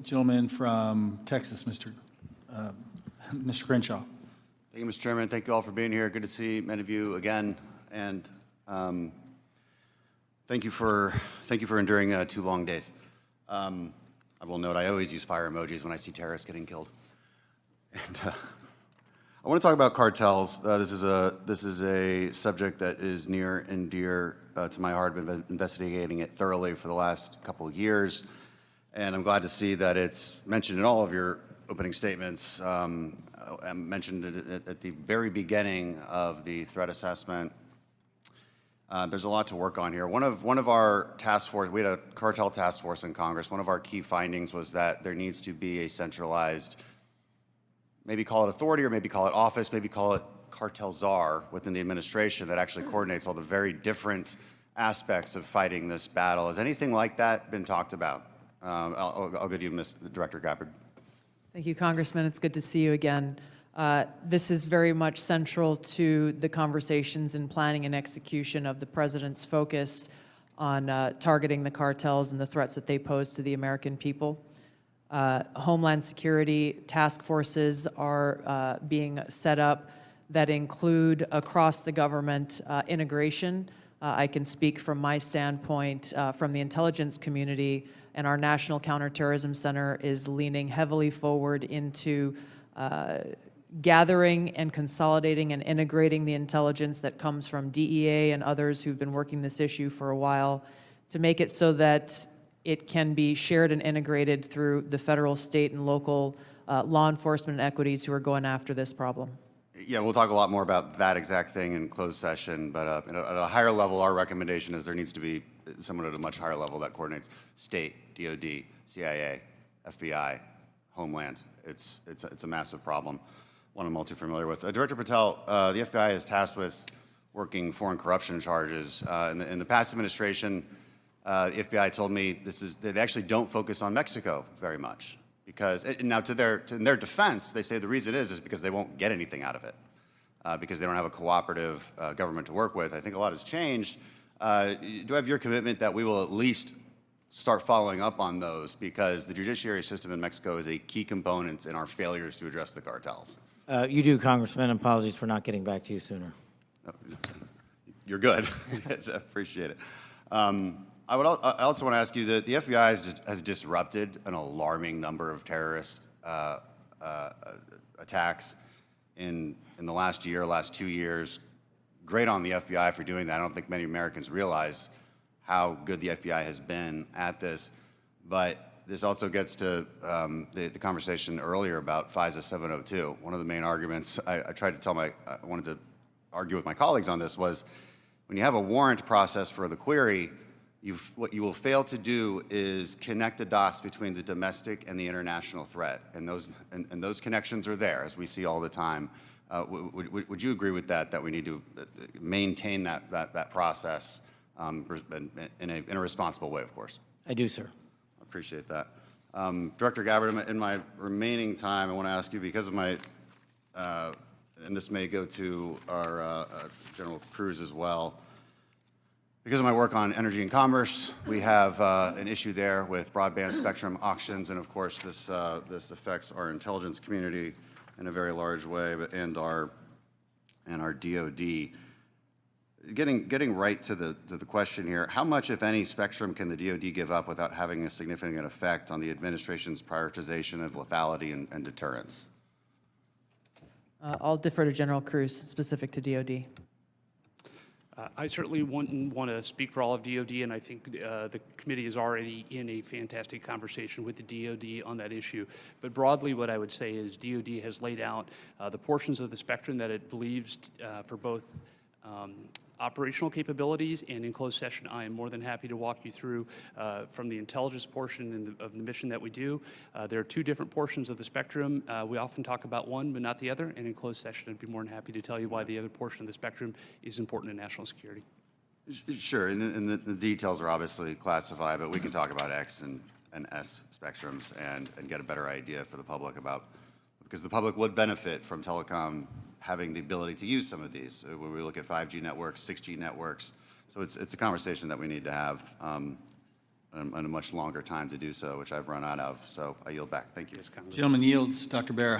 gentleman from Texas, Mr. Crenshaw. Thank you, Mr. Chairman. Thank you all for being here. Good to see many of you again, and thank you for enduring 2 long days. I will note I always use fire emojis when I see terrorists getting killed. And I want to talk about cartels. This is a subject that is near and dear to my heart. I've been investigating it thoroughly for the last couple of years, and I'm glad to see that it's mentioned in all of your opening statements. I mentioned it at the very beginning of the threat assessment. There's a lot to work on here. One of our task force, we had a cartel task force in Congress. One of our key findings was that there needs to be a centralized, maybe call it authority or maybe call it office, maybe call it cartel czar within the administration that actually coordinates all the very different aspects of fighting this battle. Has anything like that been talked about? I'll go to you, Director Gabbard. Thank you, Congressman. It's good to see you again. This is very much central to the conversations and planning and execution of the President's focus on targeting the cartels and the threats that they pose to the American people. Homeland security task forces are being set up that include across the government integration. I can speak from my standpoint from the intelligence community, and our National Counterterrorism Center is leaning heavily forward into gathering and consolidating and integrating the intelligence that comes from DEA and others who've been working this issue for a while to make it so that it can be shared and integrated through the federal, state, and local law enforcement equities who are going after this problem. Yeah, we'll talk a lot more about that exact thing in closed session, but at a higher level, our recommendation is there needs to be someone at a much higher level that coordinates state, DOD, CIA, FBI, Homeland. It's a massive problem, one I'm all too familiar with. Director Patel, the FBI is tasked with working foreign corruption charges. In the past administration, the FBI told me they actually don't focus on Mexico very much because now in their defense, they say the reason is because they won't get anything out of it because they don't have a cooperative government to work with. I think a lot has changed. Do I have your commitment that we will at least start following up on those because the judiciary system in Mexico is a key component in our failures to address the cartels? You do, Congressman. Apologies for not getting back to you sooner. You're good. I appreciate it. I also want to ask you that the FBI has disrupted an alarming number of terrorist attacks in the last 2 years. Great on the FBI for doing that. I don't think many Americans realize how good the FBI has been at this. But this also gets to the conversation earlier about FISA 702. One of the main arguments I wanted to argue with my colleagues on this was when you have a warrant process for the query, what you will fail to do is connect the dots between the domestic and the international threat, and those connections are there, as we see all the time. Would you agree with that? That we need to maintain that process in a responsible way, of course. I do, sir. I appreciate that. Director Gabbard, in my remaining time, I want to ask you because of my, and this may go to our General Cruz as well. Because of my work on energy and commerce, we have an issue there with broadband spectrum auctions, and of course this affects our intelligence community in a very large way, and our DoD. Getting right to the question here, how much, if any, spectrum can the DoD give up without having a significant effect on the administration's prioritization of lethality and deterrence? I'll defer to General Cruz, specific to DOD. I certainly wouldn't want to speak for all of DOD, and I think the committee is already in a fantastic conversation with the DOD on that issue. But broadly, what I would say is DOD has laid out the portions of the spectrum that it believes for both operational capabilities, and in closed session, I am more than happy to walk you through from the intelligence portion of the mission that we do. There are 2 different portions of the spectrum. We often talk about one, but not the other, and in closed session, I'd be more than happy to tell you why the other portion of the spectrum is important to national security. Sure, and the details are obviously classified, but we can talk about X and S spectrums and get a better idea for the public about, because the public would benefit from telecom having the ability to use some of these. When we look at 5G networks, 6G networks, so it's a conversation that we need to have. and a much longer time to do so, which I've run out of. So I yield back. Thank you. Gentleman yields. Dr. Barra.